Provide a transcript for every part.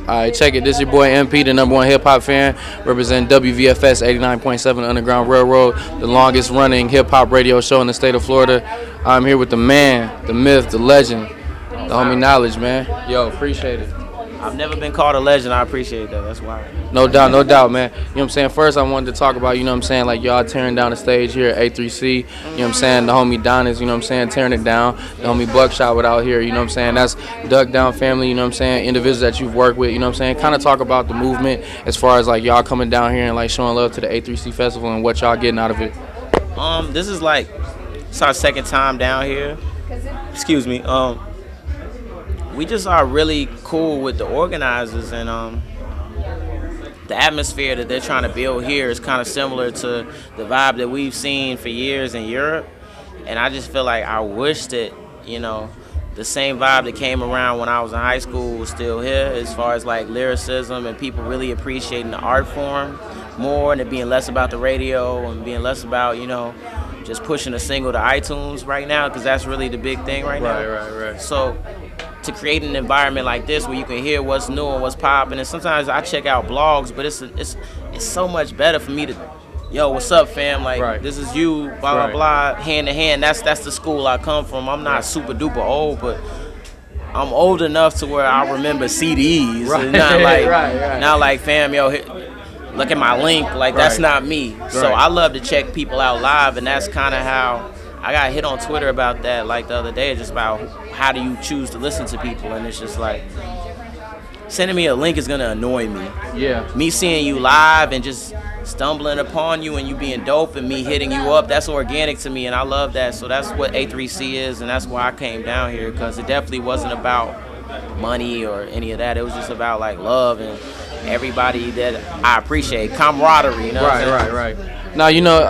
All right, check it. This your boy MP, the number one hip hop fan, representing WVFS 89.7 Underground Railroad, the longest running hip hop radio show in the state of Florida. I'm here with the man, the myth, the legend, the homie Naledge, man. Yo, appreciate it. I've never been called a legend. I appreciate that. That's why. No doubt, man. You know what I'm saying? First, I wanted to talk about, you know what I'm saying, like y'all tearing down the stage here at A3C. You know what I'm saying? The homie Don is, you know what I'm saying, tearing it down. The homie Buckshot without here, you know what I'm saying? That's Duck Down family, you know what I'm saying? Individuals that you've worked with, you know what I'm saying? Kind of talk about the movement as far as like y'all coming down here and like showing love to the A3C festival and what y'all getting out of it. This is like, it's our second time down here. Excuse me. We just are really cool with the organizers, and the atmosphere that they're trying to build here is kind of similar to the vibe that we've seen for years in Europe. And I just feel like I wish that, you know, the same vibe that came around when I was in high school was still here, as far as like lyricism and people really appreciating the art form more, and it being less about the radio and being less about, you know, just pushing a single to iTunes right now, because that's really the big thing right now. Right. So to create an environment like this where you can hear what's new and what's popping, and sometimes I check out blogs, but it's so much better for me to, yo, what's up, fam? Like, This is you, blah, blah, blah, hand to hand. That's the school I come from. I'm not super duper old, but I'm old enough to where I remember CDs. Right. Not like, Right. not like, fam, yo, look at my link. Like, that's not me. So I love to check people out live, and that's kind of how I got hit on Twitter about that, like the other day, just about how do you choose to listen to people, and it's just like, sending me a link is gonna annoy me. Yeah. Me seeing you live and just stumbling upon you and you being dope and me hitting you up, that's organic to me, and I love that. So that's what A3C is, and that's why I came down here, because it definitely wasn't about money or any of that. It was just about like love and everybody that I appreciate, camaraderie, you know what I'm saying? Right. Now, you know,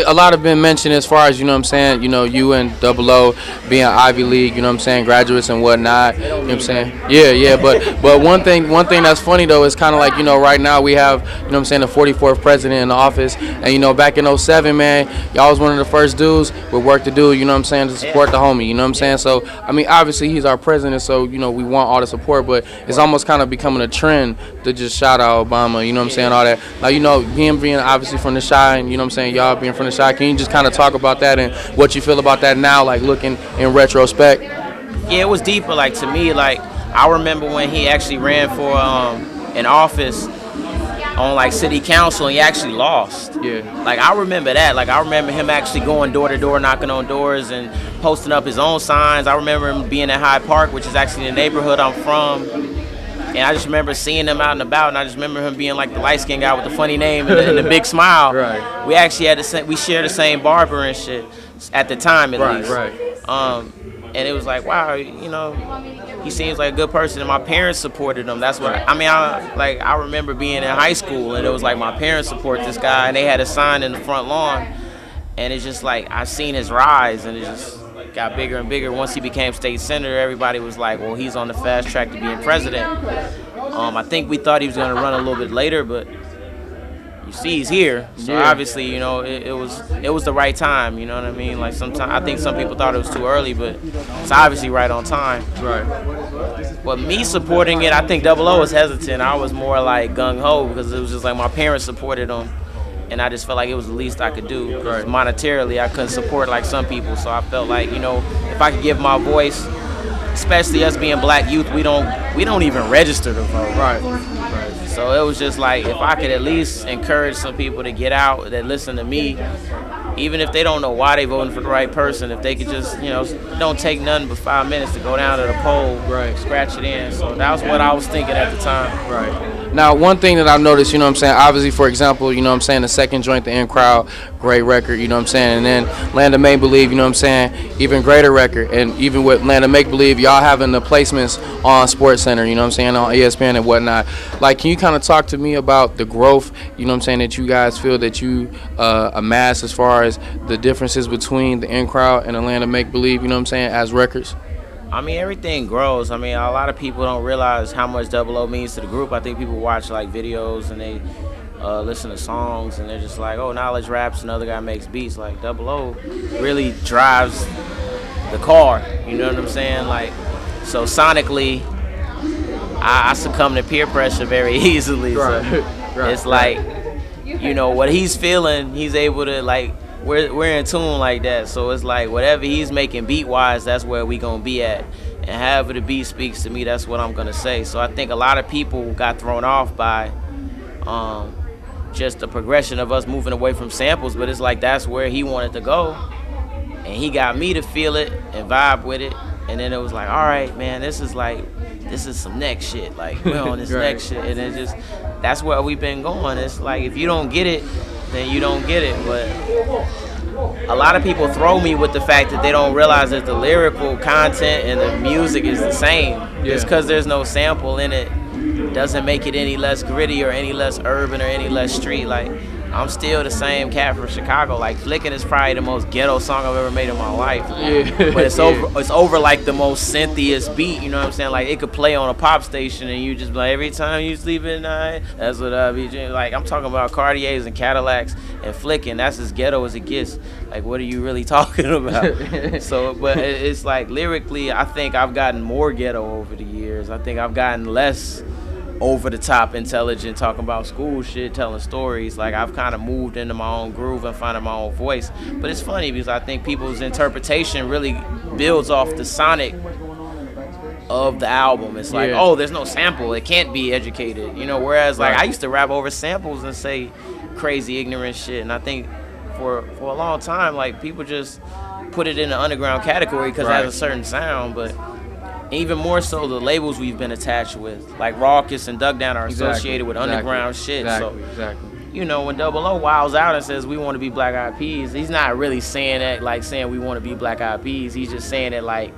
a lot have been mentioned as far as, you know what I'm saying, you know, you and Double O being Ivy League, you know what I'm saying, graduates and whatnot, you know what I'm saying? Yeah, but one thing that's funny, though, is kind of like, you know, right now we have, you know what I'm saying, the 44th president in the office, and, you know, back in '07, man, y'all was one of the first dudes with work to do, you know what I'm saying, to support the homie, you know what I'm saying? So, I mean, obviously he's our president, so, you know, we want all the support, but it's almost kind of becoming a trend to just shout out Obama, you know what I'm saying, all that. Like, you know, him being obviously from the Chi, and, you know what I'm saying, y'all being from the Chi, can you just kind of talk about that and what you feel about that now, like looking in retrospect? Yeah, it was deeper. Like, to me, like, I remember when he actually ran for an office on like city council, and he actually lost. Yeah. Like, I remember that. Like, I remember him actually going door to door, knocking on doors and posting up his own signs. I remember him being at Hyde Park, which is actually the neighborhood I'm from. And I just remember seeing him out and about, and I just remember him being like the light-skinned guy with the funny name and the big smile. Right. We actually had we shared the same barber and shit at the time, at least. Right. And it was like, wow, you know, he seems like a good person, and my parents supported him. That's what I remember being in high school, and it was like my parents support this guy, and they had a sign in the front lawn, and it's just like I seen his rise, and it just got bigger and bigger. Once he became state senator, everybody was like, well, he's on the fast track to being president. I think we thought he was going to run a little bit later, but you see he's here. So obviously, you know, it was the right time, you know what I mean? Like, sometimes I think some people thought it was too early, but it's obviously right on time. Right. But me supporting it, I think Double O was hesitant. I was more like gung-ho, because it was just like my parents supported him, and I just felt like it was the least I could do. Right. Monetarily, I couldn't support like some people, so I felt like, you know, if I could give my voice, especially us being black youth, we don't even register to vote. Right. So it was just like, if I could at least encourage some people to get out that listen to me, even if they don't know why they voting for the right person, if they could just, you know, don't take nothing but 5 minutes to go down to the poll, scratch it in. So that was what I was thinking at the time. Right. Now, one thing that I've noticed, you know what I'm saying, obviously, for example, you know what I'm saying, the second joint, the In Crowd, great record, you know what I'm saying, and then Land of Make Believe, you know what I'm saying, even greater record, and even with Land of Make Believe, y'all having the placements on Sports Center, you know what I'm saying, on ESPN and whatnot. Like, can you kind of talk to me about the growth, you know what I'm saying, that you guys feel that you amass as far as the differences between the In Crowd and the Land of Make Believe, you know what I'm saying, as records? I mean, everything grows. I mean, a lot of people don't realize how much Double O means to the group. I think people watch like videos and they listen to songs and they're just like, oh, Naledge raps, another guy makes beats. Like, Double O really drives the car, you know what I'm saying? Like, so sonically, I succumb to peer pressure very easily. Right. So Right. it's like, you know, what he's feeling, he's able to, like, we're in tune like that. So it's like whatever he's making beat wise, that's where we gonna be at. And however the beat speaks to me, that's what I'm gonna say. So I think a lot of people got thrown off by just the progression of us moving away from samples, but it's like that's where he wanted to go, and he got me to feel it and vibe with it. And then it was like, all right, man, this is some next shit. Like, we're on this Right. next shit. And it just, that's where we've been going. It's like, if you don't get it, then you don't get it. But a lot of people throw me with the fact that they don't realize that the lyrical content and the music is the same. Yeah. Just because there's no sample in it doesn't make it any less gritty or any less urban or any less street. Like, I'm still the same cat from Chicago. Like, Flickin' is probably the most ghetto song I've ever made in my life. Yeah. But it's over like the most synthiest beat, you know what I'm saying? Like, it could play on a pop station and you just be like, every time you sleep at night, that's what I be dreaming. Like, I'm talking about Cartiers and Cadillacs and Flickin'. That's as ghetto as it gets. Like, what are you really talking about? So, but it's like, lyrically, I think I've gotten more ghetto over the years. I think I've gotten less over the top intelligent, talking about school shit, telling stories. Like, I've kind of moved into my own groove and finding my own voice. But it's funny because I think people's interpretation really builds off the sonic of the album. It's like, Yeah. oh, there's no sample, it can't be educated, you know. Whereas like Right. I used to rap over samples and say crazy ignorant shit, and I think for a long time, like, people just put it in the underground category because Right. it has a certain sound. But even more so, the labels we've been attached with, like Raucus and Duck Down, are associated with underground shit. Exactly. So, Exactly. you know, when Double O wiles out and says we want to be Black Eyed Peas, he's not really saying that like saying we want to be Black Eyed Peas. He's just saying it like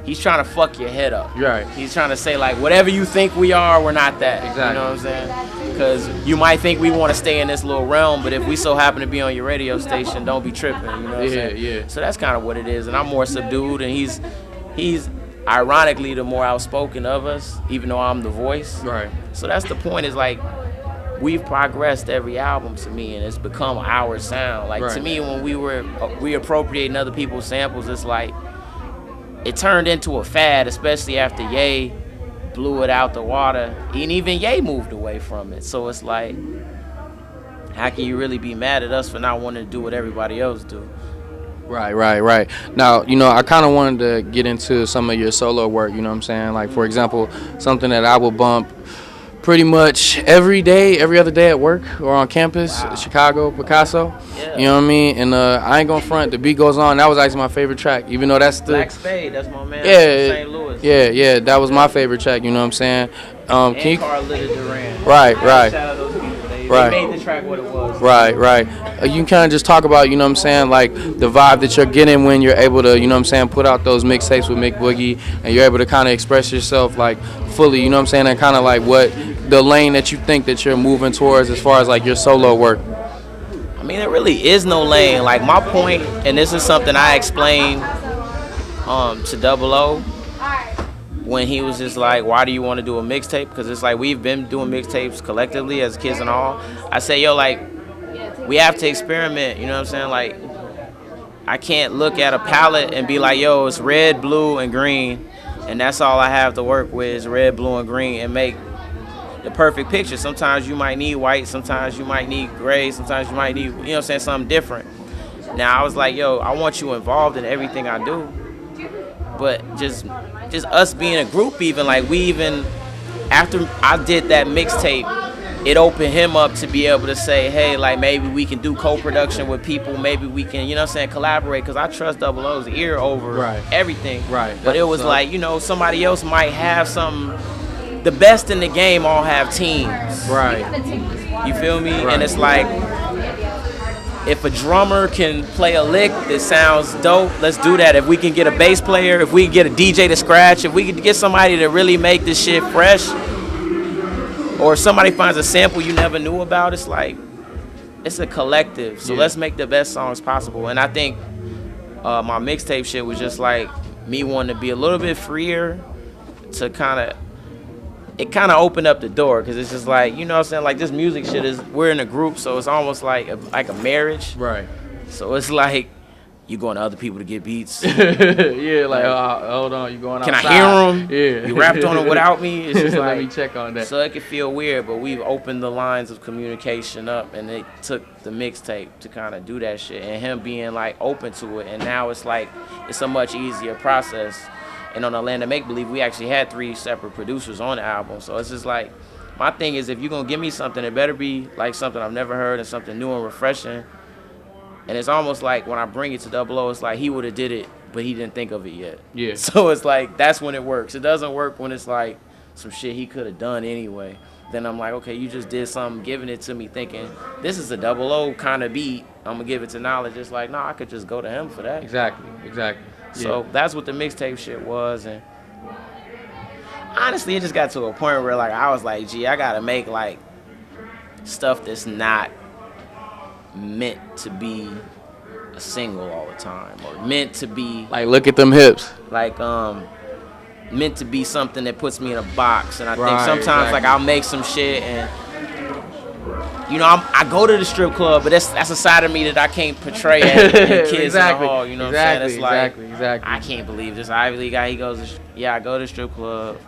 he's trying to fuck your head up. Right. He's trying to say like, whatever you think we are, we're not that. Exactly. You know what I'm saying? Because you might think we want to stay in this little realm, but if we so happen to be on your radio station, don't be tripping. You know what I'm saying? Yeah. So that's kind of what it is. And I'm more subdued, and he's ironically the more outspoken of us, even though I'm the voice. Right. So that's the point, is like, we've progressed every album to me, and it's become our sound. Like, to Right. me, when we were reappropriating other people's samples, it's like it turned into a fad, especially after Ye blew it out the water, and even Ye moved away from it. So it's like, how can you really be mad at us for not wanting to do what everybody else do? Right. Now, you know, I kind of wanted to get into some of your solo work, you know what I'm saying? Like, for example, something that I will bump pretty much every day, every other day at work or on campus, Wow. Chicago, Picasso. Yeah. You know what I mean? And I ain't gonna front, the beat goes on. That was actually my favorite track, even though that's the... Black Spade, that's my man Yeah, from St. Louis. yeah, that was my favorite track, you know what I'm saying? And Can you... Carlita Duran. Right. Shout out those people. They Right. made the track what it was. Right. You can kind of just talk about, you know what I'm saying, like the vibe that you're getting when you're able to, you know what I'm saying, put out those mixtapes with Mick Boogie, and you're able to kind of express yourself like fully, you know what I'm saying, and kind of like what the lane that you think that you're moving towards as far as like your solo work. I mean, there really is no lane. Like, my point, and this is something I explained to Double O when he was just like, why do you want to do a mixtape? Because it's like, we've been doing mixtapes collectively as kids and all. I say, yo, like, we have to experiment, you know what I'm saying? Like, I can't look at a palette and be like, yo, it's red, blue, and green, and that's all I have to work with is red, blue, and green, and make the perfect picture. Sometimes you might need white, sometimes you might need gray, sometimes you might need, you know what I'm saying, something different. Now, I was like, yo, I want you involved in everything I do, but just us being a group, even, like, we even, after I did that mixtape, it opened him up to be able to say, hey, like, maybe we can do co-production with people, maybe we can, you know what I'm saying, collaborate, because I trust Double O's ear over everything. Right. But it was like, you know, somebody else might have some, the best in the game all have teams. Right. You feel me? Right. And it's like, if a drummer can play a lick that sounds dope, let's do that. If we can get a bass player, if we can get a DJ to scratch, if we can get somebody to really make this shit fresh, or if somebody finds a sample you never knew about, it's like, it's a collective. So let's make the best songs possible. And I think my mixtape shit was just like me wanting to be a little bit freer to it kind of opened up the door, because it's just like, you know what I'm saying, like, this music shit is, we're in a group, so it's almost like a marriage. Right. So it's like, You going to other people to get beats? Yeah, like hold on, you going outside? Can I hear them? Yeah, You rapped on them without me. It's just let like, me check on that. So it can feel weird, but we've opened the lines of communication up, and it took the mixtape to kind of do that shit, and him being like open to it, and now it's like it's a much easier process. And on the Land of Make Believe, we actually had 3 separate producers on the album, so it's just like my thing is if you're gonna give me something, it better be like something I've never heard and something new and refreshing. And it's almost like when I bring it to Double O, it's like he would have did it, but he didn't think of it yet. Yeah. So it's like that's when it works. It doesn't work when it's like some shit he could have done anyway. Then I'm like, okay, you just did something, giving it to me, thinking this is a Double O kind of beat. I'm gonna give it to Naledge. It's like, no, I could just go to him for that. Exactly. So that's what the mixtape shit was, and honestly, it just got to a point where like I was like, gee, I gotta make like stuff that's not meant to be a single all the time, or meant to be Like, look at them hips. like meant to be something that puts me in a box. And I think Right, sometimes like I'll make some shit and you know I go to the strip club, but that's a side of me that I can't portray at Kids Exactly. in the Hall. You know what I'm saying? It's like Exactly. I can't believe this Ivy League guy. He goes, yeah, I go to the strip club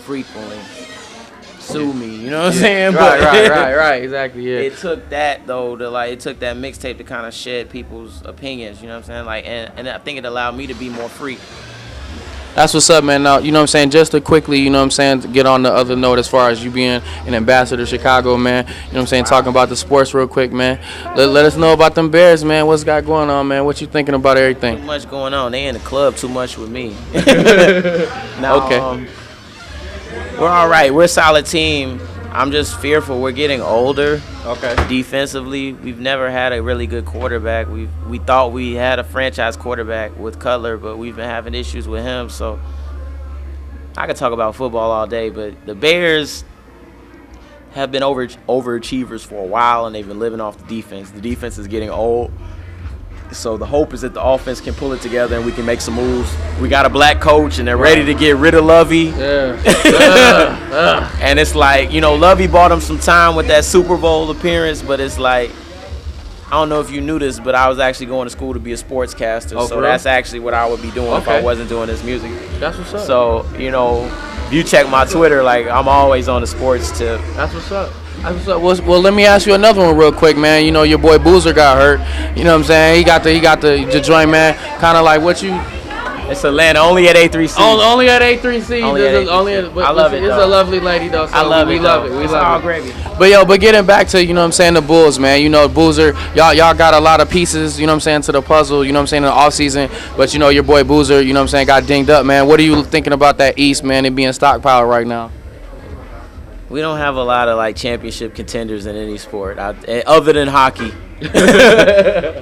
frequently. Sue me, you know what I'm saying? Right, exactly, yeah. It took that though it took that mixtape to kind of shed people's opinions, you know what I'm saying? Like, and I think it allowed me to be more free. That's what's up, man. Now, you know what I'm saying, just to quickly, you know what I'm saying, to get on the other note as far as you being an ambassador to Chicago, man. You know what I'm saying, talking about the sports real quick, man. Let us know about them Bears, man. What's got going on, man? What you thinking about everything? Too much going on. They in the club too much with me. Now, Okay. we're all right. We're a solid team. I'm just fearful. We're getting older. Okay. Defensively, we've never had a really good quarterback. We thought we had a franchise quarterback with Cutler, but we've been having issues with him. So I could talk about football all day, but the Bears have been overachievers for a while, and they've been living off the defense. The defense is getting old. So the hope is that the offense can pull it together and we can make some moves. We got a black coach and they're ready to get rid of Lovey. Yeah. And it's like, you know, Lovey bought him some time with that Super Bowl appearance, but it's like, I don't know if you knew this, but I was actually going to school to be a sportscaster. Oh, so that's actually what I would be doing if I wasn't doing this music. That's what's up. So, you know, if you check my Twitter, like, I'm always on the sports tip. That's what's up. Well, let me ask you another one real quick, man. You know, your boy Boozer got hurt. You know what I'm saying? He got the joint, man. Kind of like what you. It's Atlanta, only at A3C. Only at A3C. I love it. It's a lovely lady though. So I love it. We love it. It's all gravy. But getting back to, you know what I'm saying, the Bulls, man. You know, Boozer, y'all got a lot of pieces, you know what I'm saying, to the puzzle, you know what I'm saying, in the offseason. But, you know, your boy Boozer, you know what I'm saying, got dinged up, man. What are you thinking about that East, man, and being stockpiled right now? We don't have a lot of like championship contenders in any sport other than hockey.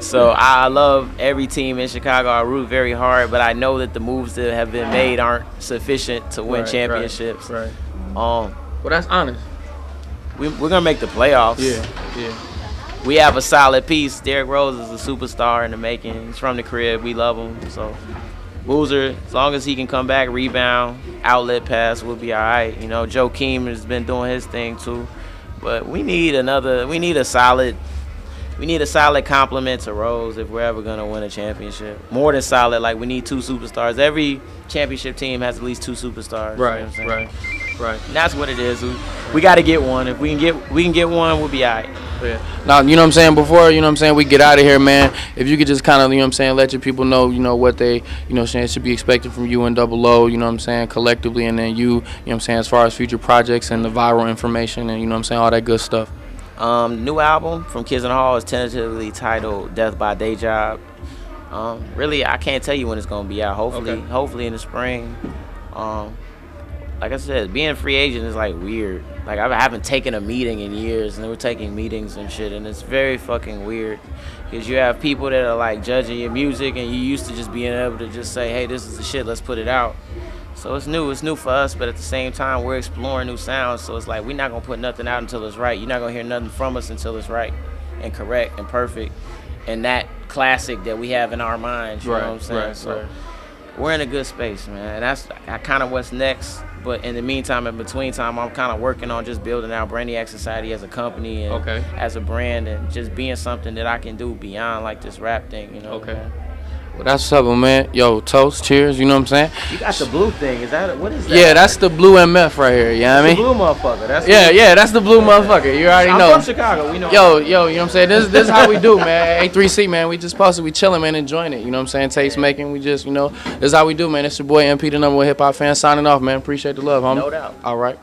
So I love every team in Chicago. I root very hard, but I know that the moves that have been made aren't sufficient to win championships. Right. Well, that's honest. We're gonna make the playoffs. Yeah. We have a solid piece. Derrick Rose is a superstar in the making. He's from the crib. We love him. So Boozer, as long as he can come back, rebound, outlet pass, we'll be all right. You know, Joe Keem has been doing his thing too, but we need a solid complement to Rose if we're ever gonna win a championship. More than solid, like we need 2 superstars. Every championship team has at least 2 superstars. Right, you know what I'm saying? right. And that's what it is. We got to get one. If we can get one, we'll be all right. Yeah. Now, you know what I'm saying, before, you know what I'm saying, we get out of here, man, if you could just kind of, you know what I'm saying, let your people know, you know, what they, you know what I'm saying, should be expected from you and Double O, you know what I'm saying, collectively, and then you know what I'm saying, as far as future projects and the viral information and, you know what I'm saying, all that good stuff. New album from Kids in the Hall is tentatively titled Death by Day Job. Really, I can't tell you when it's going to be out. Hopefully in the spring. Like I said, being a free agent is like weird. Like I haven't taken a meeting in years, and we're taking meetings and shit, and it's very fucking weird because you have people that are like judging your music, and you used to just being able to just say, hey, this is the shit, let's put it out. So it's new for us, but at the same time, we're exploring new sounds. So it's like we're not gonna put nothing out until it's right. You're not gonna hear nothing from us until it's right and correct and perfect, and that classic that we have in our minds. You know what I'm saying? we're in a good space, man. That's kind of what's next. But in the meantime, in between time, I'm kind of working on just building out Brainiac Society as a company and as a brand, and just being something that I can do beyond like this rap thing, you know. Okay. Well, that's what's up, man. Yo, toast, cheers. You know what I'm saying? You got the blue thing. Is that what is that? Yeah, that's the blue MF right here. You know what I mean? The blue motherfucker. That's that's the blue motherfucker. You already know. I'm from Chicago. We know. Yo, you know what I'm saying? This is how we do, man. A3C, man. We just posted. We chilling, man, enjoying it. You know what I'm saying? Taste making. We just, this is how we do, man. It's your boy MP, the #1 hip hop fan, signing off, man. Appreciate the love, homie. No doubt. All right.